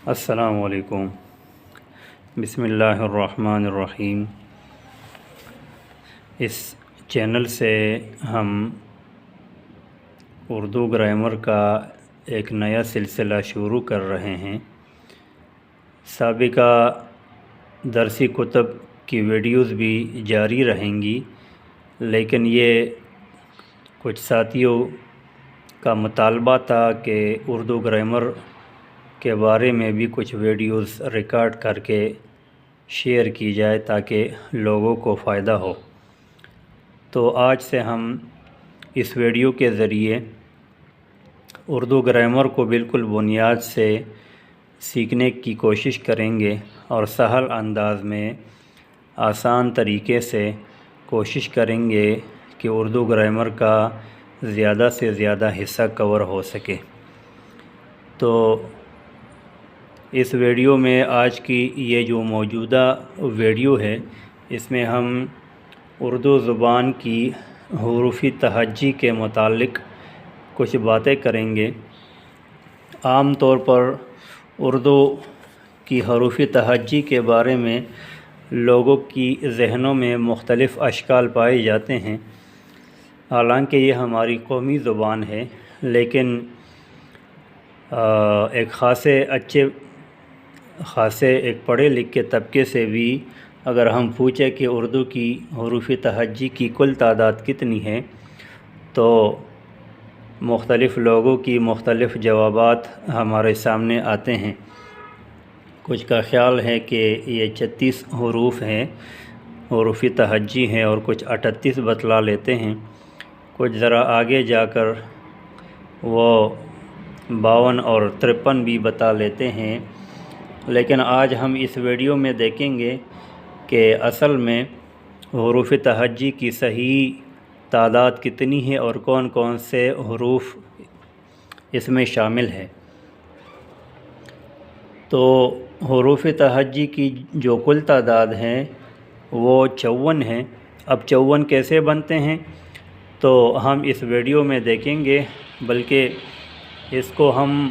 السلام علیکم۔ بسم اللہ الرحمن الرحیم۔ اس چینل سے ہم اردو گرامر کا ایک نیا سلسلہ شروع کر رہے ہیں۔ سابقہ درسی کتب کی ویڈیوز بھی جاری رہیں گی، لیکن یہ کچھ ساتھیوں کا مطالبہ تھا کہ اردو گرامر کے بارے میں بھی کچھ ویڈیوز ریکارڈ کر کے شیئر کی جائے تاکہ لوگوں کو فائدہ ہو۔ تو آج سے ہم اس ویڈیو کے ذریعے اردو گرامر کو بالکل بنیاد سے سیکھنے کی کوشش کریں گے اور سہل انداز میں آسان طریقے سے کوشش کریں گے کہ اردو گرامر کا زیادہ سے زیادہ حصہ کور ہو سکے۔ تو اس ویڈیو میں آج کی یہ جو موجودہ ویڈیو ہے، اس میں ہم اردو زبان کی حروفی تہجی کے متعلق کچھ باتیں کریں گے۔ عام طور پر اردو کی حروفی تہجی کے بارے میں لوگوں کی ذہنوں میں مختلف اشکال پائے جاتے ہیں۔ حالانکہ یہ ہماری قومی زبان ہے، لیکن ایک خاصے ایک پڑھے لکھے طبقے سے بھی اگر ہم پوچھیں کہ اردو کی حروفی تہجی کی کل تعداد کتنی ہے، تو مختلف لوگوں کی مختلف جوابات ہمارے سامنے آتے ہیں۔ کچھ کا خیال ہے کہ یہ 36 حروف ہیں، حروفی تہجی ہیں، اور کچھ 38 بتلا لیتے ہیں۔ کچھ ذرا آگے جا کر وہ 52 اور 53 بھی بتا لیتے ہیں۔ لیکن آج ہم اس ویڈیو میں دیکھیں گے کہ اصل میں حروف تہجی کی صحیح تعداد کتنی ہے اور کون کون سے حروف اس میں شامل ہیں۔ تو حروف تہجی کی جو کل تعداد ہے وہ 54 ہیں۔ اب 54 کیسے بنتے ہیں تو ہم اس ویڈیو میں دیکھیں گے، بلکہ اس کو ہم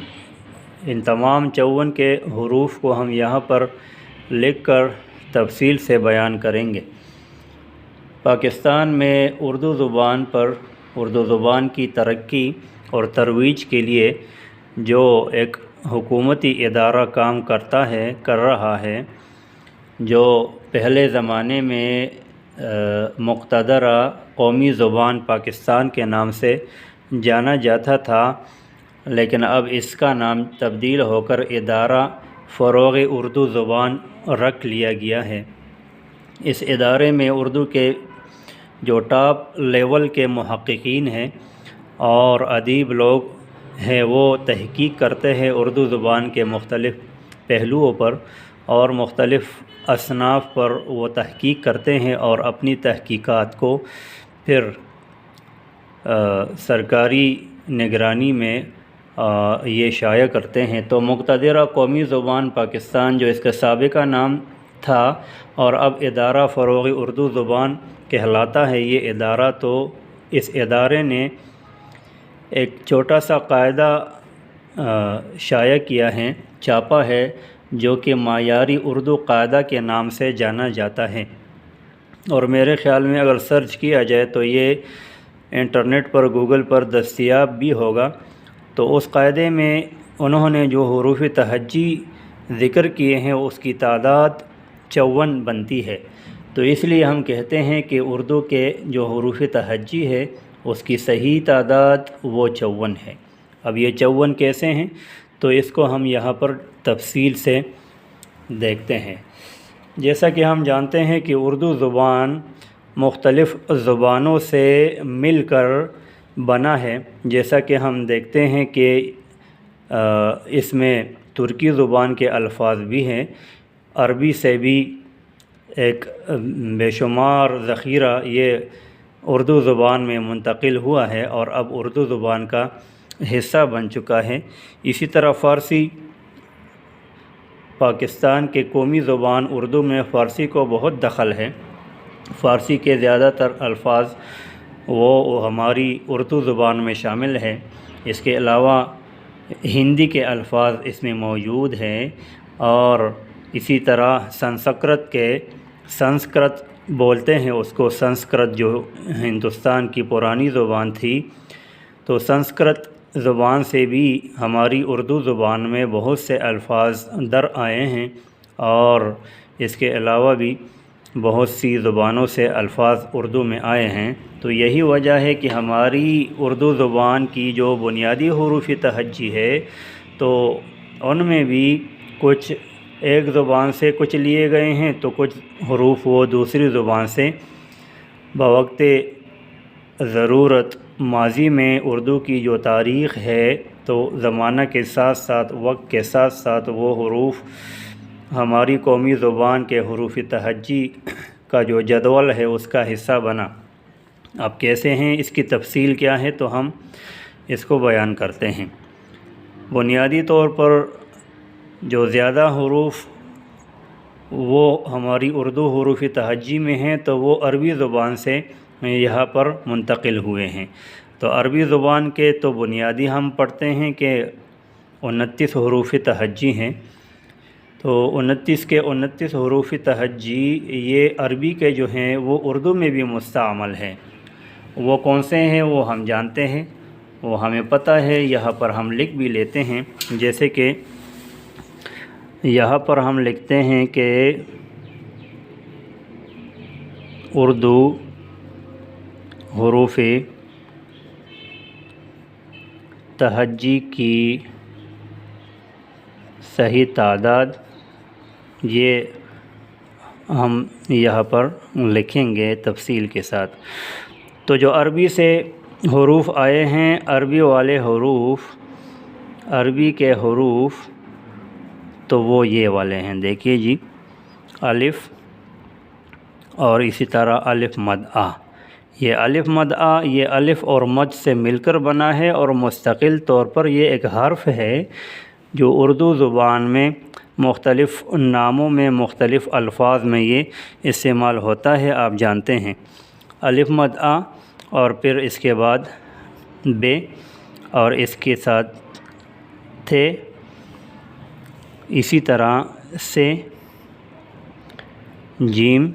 ان تمام 54 کے حروف کو ہم یہاں پر لکھ کر تفصیل سے بیان کریں گے۔ پاکستان میں اردو زبان کی ترقی اور ترویج کے لیے جو ایک حکومتی ادارہ کام کر رہا ہے، جو پہلے زمانے میں مقتدرہ قومی زبان پاکستان کے نام سے جانا جاتا تھا، لیکن اب اس کا نام تبدیل ہو کر ادارہ فروغ اردو زبان رکھ لیا گیا ہے۔ اس ادارے میں اردو کے جو ٹاپ لیول کے محققین ہیں اور ادیب لوگ ہیں، وہ تحقیق کرتے ہیں اردو زبان کے مختلف پہلوؤں پر اور مختلف اصناف پر وہ تحقیق کرتے ہیں اور اپنی تحقیقات کو پھر سرکاری نگرانی میں یہ شائع کرتے ہیں۔ تو مقتدرہ قومی زبان پاکستان جو اس کا سابقہ نام تھا اور اب ادارہ فروغ اردو زبان کہلاتا ہے، یہ ادارہ، تو اس ادارے نے ایک چھوٹا سا قاعدہ شائع کیا ہے، چھاپا ہے، جو کہ معیاری اردو قاعدہ کے نام سے جانا جاتا ہے۔ اور میرے خیال میں اگر سرچ کیا جائے تو یہ انٹرنیٹ پر، گوگل پر دستیاب بھی ہوگا۔ تو اس قاعدے میں انہوں نے جو حروف تہجی ذکر کیے ہیں اس کی تعداد 54 بنتی ہے۔ تو اس لیے ہم کہتے ہیں کہ اردو کے جو حروف تہجی ہے اس کی صحیح تعداد وہ 54 ہے۔ اب یہ 54 کیسے ہیں تو اس کو ہم یہاں پر تفصیل سے دیکھتے ہیں۔ جیسا کہ ہم جانتے ہیں کہ اردو زبان مختلف زبانوں سے مل کر بنا ہے، جیسا کہ ہم دیکھتے ہیں کہ اس میں ترکی زبان کے الفاظ بھی ہیں، عربی سے بھی ایک بے شمار ذخیرہ یہ اردو زبان میں منتقل ہوا ہے اور اب اردو زبان کا حصہ بن چکا ہے۔ اسی طرح فارسی، پاکستان کے قومی زبان اردو میں فارسی کو بہت دخل ہے۔ فارسی کے زیادہ تر الفاظ وہ ہماری اردو زبان میں شامل ہے۔ اس کے علاوہ ہندی کے الفاظ اس میں موجود ہیں، اور اسی طرح سنسکرت بولتے ہیں اس کو، سنسکرت جو ہندوستان کی پرانی زبان تھی، تو سنسکرت زبان سے بھی ہماری اردو زبان میں بہت سے الفاظ در آئے ہیں، اور اس کے علاوہ بھی بہت سی زبانوں سے الفاظ اردو میں آئے ہیں۔ تو یہی وجہ ہے کہ ہماری اردو زبان کی جو بنیادی حروف تہجی ہے تو ان میں بھی کچھ ایک زبان سے کچھ لیے گئے ہیں، تو کچھ حروف وہ دوسری زبان سے بوقت ضرورت ماضی میں اردو کی جو تاریخ ہے تو زمانہ کے ساتھ ساتھ، وقت کے ساتھ ساتھ وہ حروف ہماری قومی زبان کے حروف تہجی کا جو جدول ہے اس کا حصہ بنا۔ اب کیسے ہیں، اس کی تفصیل کیا ہے، تو ہم اس کو بیان کرتے ہیں۔ بنیادی طور پر جو زیادہ حروف وہ ہماری اردو حروف تہجی میں ہیں تو وہ عربی زبان سے یہاں پر منتقل ہوئے ہیں۔ تو عربی زبان کے تو بنیادی ہم پڑھتے ہیں کہ 29 حروف تہجی ہیں، تو 29 کے 29 حروف تہجی یہ عربی کے جو ہیں وہ اردو میں بھی مستعمل ہیں۔ وہ کون سے ہیں وہ ہم جانتے ہیں، وہ ہمیں پتہ ہے، یہاں پر ہم لکھ بھی لیتے ہیں۔ جیسے کہ یہاں پر ہم لکھتے ہیں کہ اردو حروف تہجی کی صحیح تعداد، یہ ہم یہاں پر لکھیں گے تفصیل کے ساتھ۔ تو جو عربی سے حروف آئے ہیں، عربی والے حروف، عربی کے حروف تو وہ یہ والے ہیں، دیکھیے جی، الف اور اسی طرح الف مد آ۔ یہ الف مد آ یہ الف اور مد سے مل کر بنا ہے، اور مستقل طور پر یہ ایک حرف ہے جو اردو زبان میں مختلف ناموں میں، مختلف الفاظ میں یہ استعمال ہوتا ہے، آپ جانتے ہیں۔ الف مد آ، اور پھر اس کے بعد بے، اور اس کے ساتھ تھے، اسی طرح سے جیم،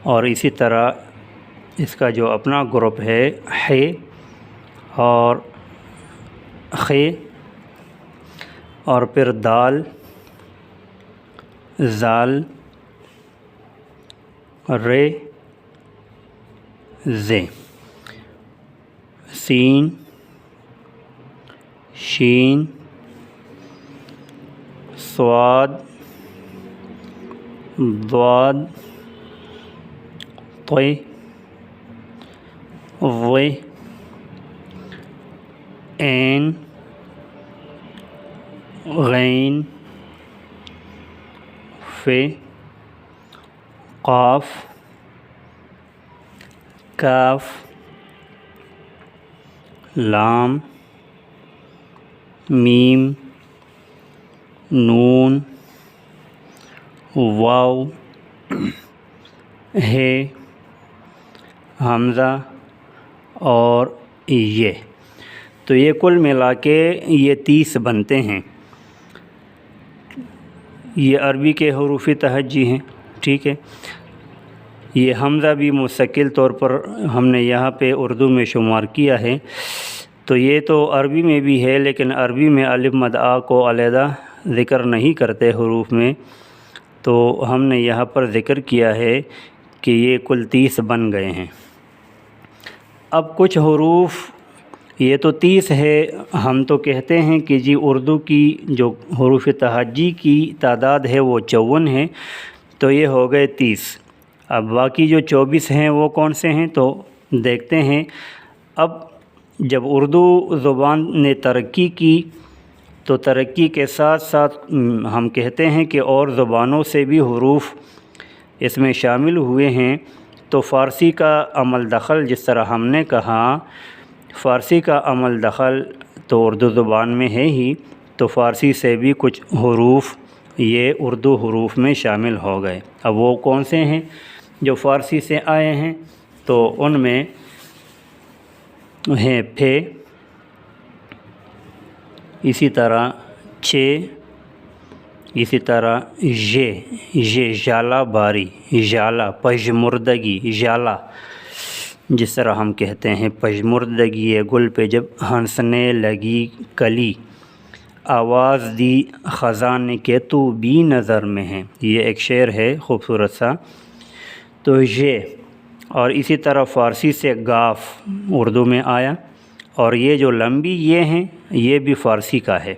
اور اسی طرح اس کا جو اپنا گروپ ہے ہے اور خے، اور پھر دال، زال، رے، زے، سین، شین، صاد، ضاد، طے، ظے، عین، غین، فے، قاف، کاف، لام، میم، نون، واو، ہے، حمزہ اور یہ۔ تو یہ کل ملا کے یہ 30 بنتے ہیں، یہ عربی کے حروف تہجی ہیں، ٹھیک ہے۔ یہ حمزہ بھی مستقل طور پر ہم نے یہاں پہ اردو میں شمار کیا ہے، تو یہ تو عربی میں بھی ہے، لیکن عربی میں الف مد آ کو علیحدہ ذکر نہیں کرتے حروف میں، تو ہم نے یہاں پر ذکر کیا ہے کہ یہ کل 30 بن گئے ہیں۔ اب کچھ حروف، یہ تو 30 ہے، ہم تو کہتے ہیں کہ جی اردو کی جو حروف تہجی کی تعداد ہے وہ 54 ہے، تو یہ ہو گئے 30۔ اب باقی جو 24 ہیں وہ کون سے ہیں تو دیکھتے ہیں۔ اب جب اردو زبان نے ترقی کی تو ترقی کے ساتھ ساتھ ہم کہتے ہیں کہ اور زبانوں سے بھی حروف اس میں شامل ہوئے ہیں، تو فارسی کا عمل دخل، جس طرح ہم نے کہا فارسی کا عمل دخل تو اردو زبان میں ہے ہی، تو فارسی سے بھی کچھ حروف یہ اردو حروف میں شامل ہو گئے۔ اب وہ کون سے ہیں جو فارسی سے آئے ہیں، تو ان میں ہیں پھے، اسی طرح چھ، اسی طرح یہ ژالہ باری، ژالہ پژمردگی، ژالہ جس طرح ہم کہتے ہیں پژمردگی ہے گل پہ جب ہنسنے لگی کلی، آواز دی خزانے کے تو بھی نظر میں ہے، یہ ایک شعر ہے خوبصورت سا۔ تو یہ، اور اسی طرح فارسی سے گاف اردو میں آیا، اور یہ جو لمبی یہ ہیں یہ بھی فارسی کا ہے،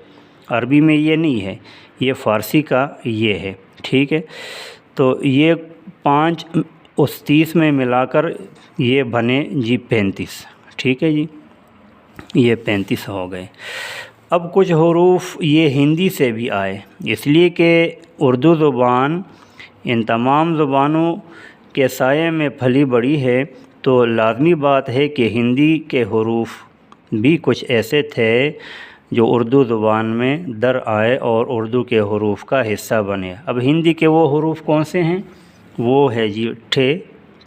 عربی میں یہ نہیں ہے، یہ فارسی کا یہ ہے، ٹھیک ہے۔ تو یہ 5 اس 30 میں ملا کر یہ بنے جی 35، ٹھیک ہے جی، یہ 35 ہو گئے۔ اب کچھ حروف یہ ہندی سے بھی آئے، اس لیے کہ اردو زبان ان تمام زبانوں کے سائے میں پھلی بڑھی ہے، تو لازمی بات ہے کہ ہندی کے حروف بھی کچھ ایسے تھے جو اردو زبان میں در آئے اور اردو کے حروف کا حصہ بنے۔ اب ہندی کے وہ حروف کون سے ہیں؟ وہ ہے جی ٹھے،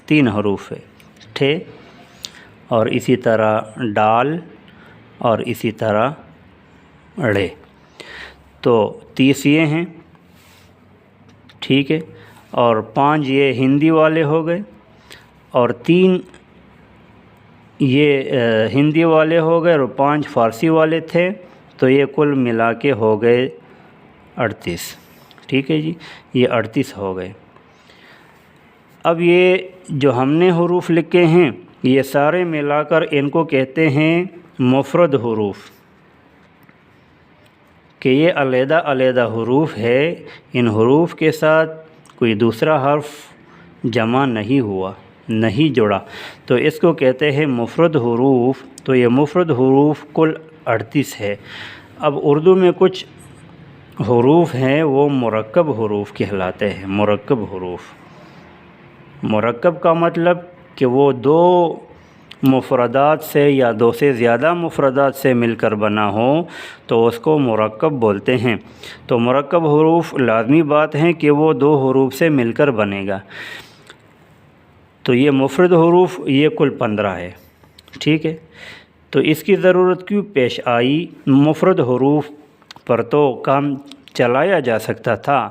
3 حروف ہے، ٹھے، اور اسی طرح ڈال، اور اسی طرح ڑے، تو 30 یہ ہیں، ٹھیک ہے، اور 5 یہ ہندی والے ہو گئے، اور 3 یہ ہندی والے ہو گئے، اور 5 فارسی والے تھے، تو یہ کل ملا کے ہو گئے 38، ٹھیک ہے جی، یہ 38 ہو گئے۔ اب یہ جو ہم نے حروف لکھے ہیں یہ سارے ملا کر ان کو کہتے ہیں مفرد حروف، کہ یہ علیحدہ علیحدہ حروف ہے، ان حروف کے ساتھ کوئی دوسرا حرف جمع نہیں ہوا، نہیں جڑا، تو اس کو کہتے ہیں مفرد حروف۔ تو یہ مفرد حروف کل 38 ہے۔ اب اردو میں کچھ حروف ہیں وہ مرکب حروف کہلاتے ہیں، مرکب حروف۔ مرکب کا مطلب کہ وہ 2 مفردات سے یا 2 سے زیادہ مفردات سے مل کر بنا ہو تو اس کو مرکب بولتے ہیں۔ تو مرکب حروف لازمی بات ہے کہ وہ 2 حروف سے مل کر بنے گا۔ تو یہ مفرد حروف یہ کل 15 ہے، ٹھیک ہے۔ تو اس کی ضرورت کیوں پیش آئی؟ مفرد حروف پر تو کام چلایا جا سکتا تھا،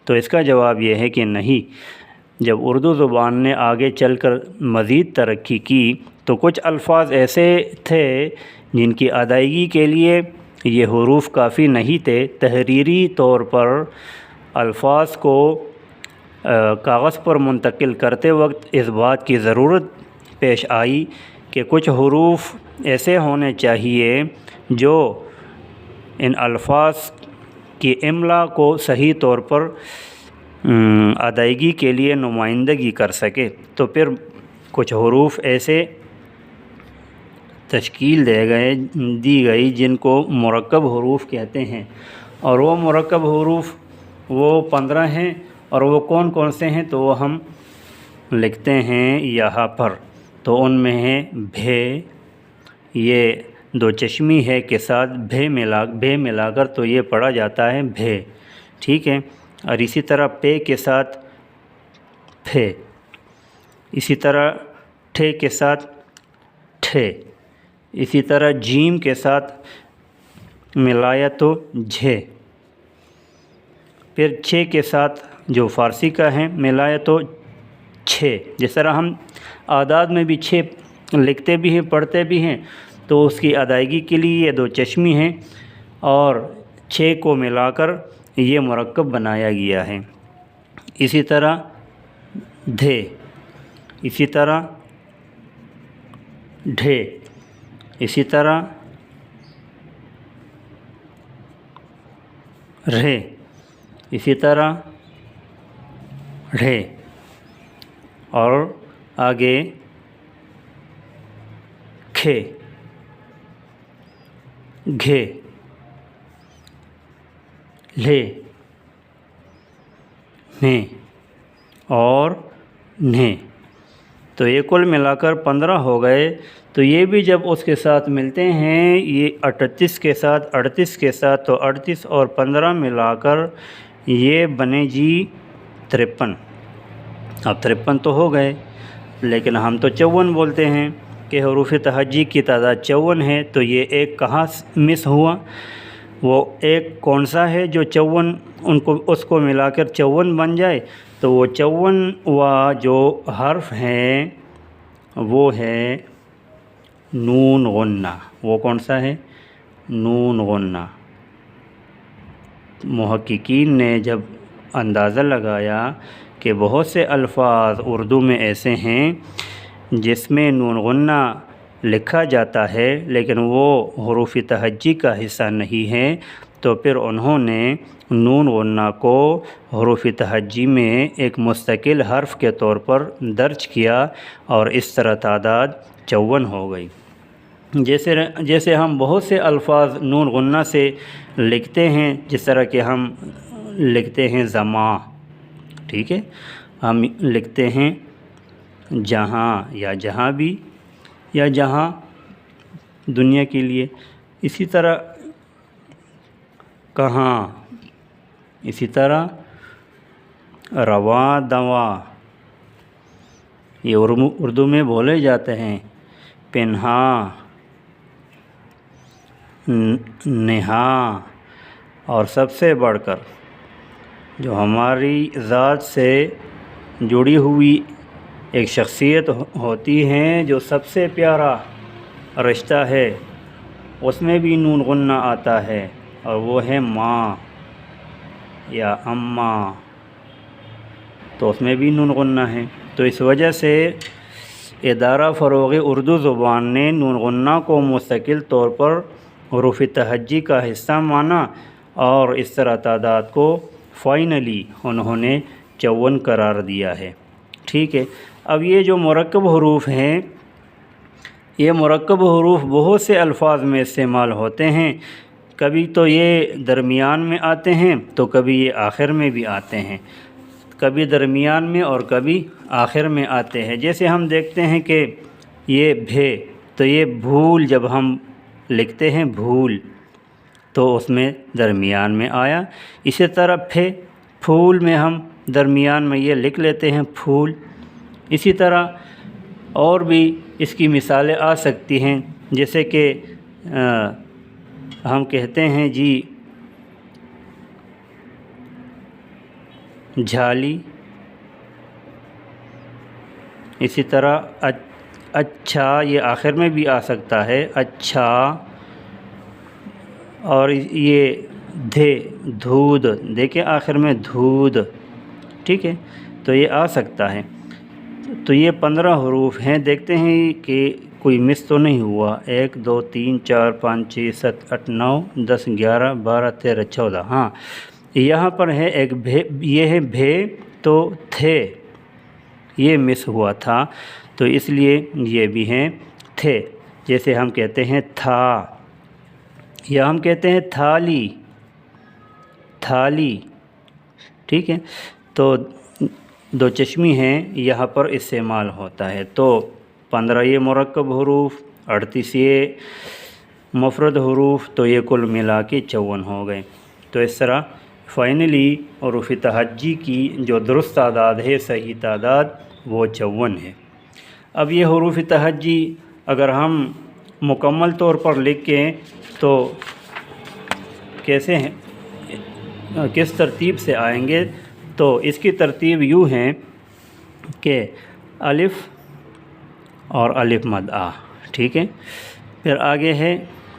تو اس کا جواب یہ ہے کہ نہیں۔ جب اردو زبان نے آگے چل کر مزید ترقی کی تو کچھ الفاظ ایسے تھے جن کی ادائیگی کے لیے یہ حروف کافی نہیں تھے۔ تحریری طور پر الفاظ کو کاغذ پر منتقل کرتے وقت اس بات کی ضرورت پیش آئی کہ کچھ حروف ایسے ہونے چاہیے جو ان الفاظ کی املا کو صحیح طور پر ادائیگی کے لیے نمائندگی کر سکے۔ تو پھر کچھ حروف ایسے تشکیل دی گئی جن کو مرکب حروف کہتے ہیں، اور وہ مرکب حروف وہ 15 ہیں، اور وہ کون کون سے ہیں تو وہ ہم لکھتے ہیں یہاں پر۔ تو ان میں ہے بھے، یہ 2 چشمی ہے کے ساتھ بھے ملا کر تو یہ پڑھا جاتا ہے بھے، ٹھیک ہے۔ اور اسی طرح پے کے ساتھ پھے، اسی طرح ٹھے کے ساتھ ٹھے، اسی طرح جیم کے ساتھ ملایا تو جھے، پھر چھ کے ساتھ جو فارسی کا ہے ملایا تو چھ۔ جس طرح ہم اعداد میں بھی 6 لکھتے بھی ہیں پڑھتے بھی ہیں، تو اس کی ادائیگی کے لیے یہ 2 چشمی ہیں اور 6 کو ملا کر یہ مرکب بنایا گیا ہے۔ اسی طرح دھے، اسی طرح ڈھے، اسی طرح رھے، اسی طرح ڑھے، اور آگے کھے، گھے، لھے، میں اور نھے۔ تو یہ کل ملا کر 15 ہو گئے۔ تو یہ بھی جب اس کے ساتھ ملتے ہیں، یہ 38 کے ساتھ 38 کے ساتھ، تو 38 اور 15 ملا کر یہ بنے جی 53۔ اب 53 تو ہو گئے، لیکن ہم تو 54 بولتے ہیں کہ حروف تہجی کی تعداد 54 ہے۔ تو یہ ایک کہاں مس ہوا؟ وہ ایک کون سا ہے جو 54 اس کو ملا کر 54 بن جائے؟ تو وہ 54واں جو حرف ہیں وہ ہے نون غنہ۔ وہ کون سا ہے؟ نون غنہ۔ محققین نے جب اندازہ لگایا کہ بہت سے الفاظ اردو میں ایسے ہیں جس میں نون غنہ لکھا جاتا ہے لیکن وہ حروف تہجی کا حصہ نہیں ہے، تو پھر انہوں نے نون غنہ کو حروف تہجی میں ایک مستقل حرف کے طور پر درج کیا اور اس طرح تعداد 54 ہو گئی۔ جیسے ہم بہت سے الفاظ نون غنہ سے لکھتے ہیں، جس طرح کہ ہم لکھتے ہیں زماں، ٹھیک ہے، ہم لکھتے ہیں جہاں یا جہاں بھی یا جہاں دنیا کے لیے، اسی طرح کہاں، اسی طرح رواں دواں، یہ اردو میں بولے جاتے ہیں، پنہاں، نہاں، اور سب سے بڑھ کر جو ہماری ذات سے جڑی ہوئی ایک شخصیت ہوتی ہے جو سب سے پیارا رشتہ ہے، اس میں بھی نون غنہ آتا ہے، اور وہ ہے ماں یا اماں، تو اس میں بھی نون غنہ ہے۔ تو اس وجہ سے ادارہ فروغ اردو زبان نے نون غنہ کو مستقل طور پر حروف تہجی کا حصہ مانا اور اس طرح تعداد کو فائنلی انہوں نے 54 قرار دیا ہے، ٹھیک ہے۔ اب یہ جو مرکب حروف ہیں، یہ مرکب حروف بہت سے الفاظ میں استعمال ہوتے ہیں، کبھی تو یہ درمیان میں آتے ہیں تو کبھی یہ آخر میں بھی آتے ہیں، کبھی درمیان میں اور کبھی آخر میں آتے ہیں۔ جیسے ہم دیکھتے ہیں کہ یہ بھے، تو یہ بھول جب ہم لکھتے ہیں بھول تو اس میں درمیان میں آیا، اسی طرح پھول میں ہم درمیان میں یہ لکھ لیتے ہیں پھول، اسی طرح اور بھی اس کی مثالیں آ سکتی ہیں، جیسے کہ ہم کہتے ہیں جی جھالی، اسی طرح اچھا، یہ آخر میں بھی آ سکتا ہے اچھا، اور یہ دھود، دیکھیں آخر میں دھود، ٹھیک ہے، تو یہ آ سکتا ہے۔ تو یہ 15 حروف ہیں، دیکھتے ہیں کہ کوئی مس تو نہیں ہوا، 1 2 3 4 5 6 7 8 9 10 11 12 13 14، ہاں یہاں پر ہے ایک بھے، یہ ہے بھے، تو تھے یہ مس ہوا تھا، تو اس لیے یہ بھی ہیں تھے۔ جیسے ہم کہتے ہیں تھا، یا ہم کہتے ہیں تھالی، تھالی، ٹھیک ہے، تو دو چشمی ہیں یہاں پر استعمال ہوتا ہے۔ تو 15 یہ مرکب حروف، 38 یہ مفرد حروف، تو یہ کل ملا کے 54 ہو گئے۔ تو اس طرح فائنلی حروف تہجی کی جو درست تعداد ہے، صحیح تعداد، وہ 54 ہے۔ اب یہ حروف تہجی اگر ہم مکمل طور پر لکھیں تو کیسے ہیں، کس ترتیب سے آئیں گے؟ تو اس کی ترتیب یوں ہے کہ الف اور الف مد آ، ٹھیک ہے، پھر آگے ہے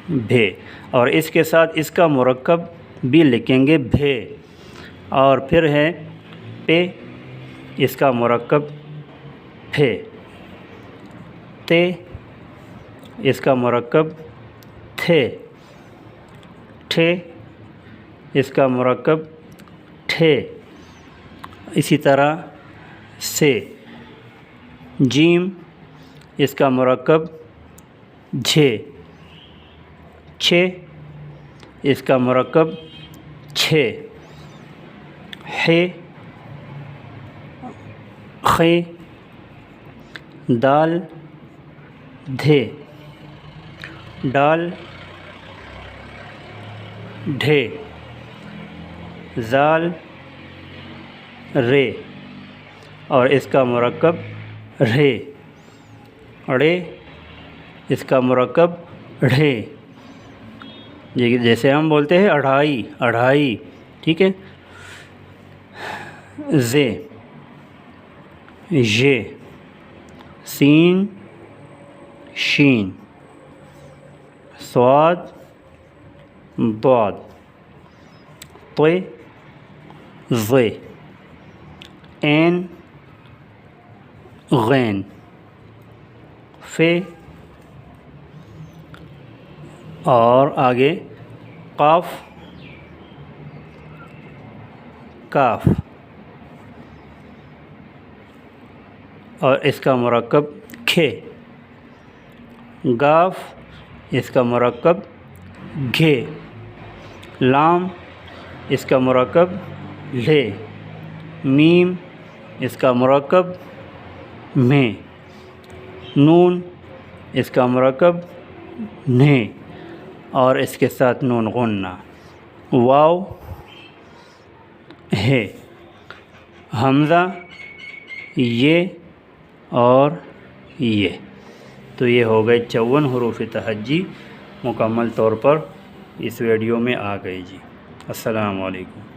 بھے، اور اس کے ساتھ اس کا مرکب بھی لکھیں گے بھے، اور پھر ہے پے، اس کا مرکب پھے، تے، اس کا مرکب تھے، ٹھے، اس کا مرکب ٹھے، اسی طرح سے، جیم، اس کا مرکب جھے، چھے، اس کا مرکب چھے، ہے، خے، دال، دھے، ڈال، ڈھے، زال، رے، اور اس کا مرکب رھے، ڑے، اس کا مرکب ڑھے، جیسے ہم بولتے ہیں اڑھائی، اڑھائی، ٹھیک ہے. زے، ژے، سین، شین، صاد، ضاد، طے، ظے، عین، غین، فے، اور آگے قاف، کاف، اور اس کا مرکب کھے، گاف، اس کا مرکب گھے، لام، اس کا مرکب لے، میم، اس کا مرکب میں، نون، اس کا مرکب نے، اور اس کے ساتھ نون غنہ، واو ہے، حمزہ یہ اور یہ. تو یہ ہو گئے 54 حروف تہجی مکمل طور پر اس ویڈیو میں آ گئی جی. السلام علیکم.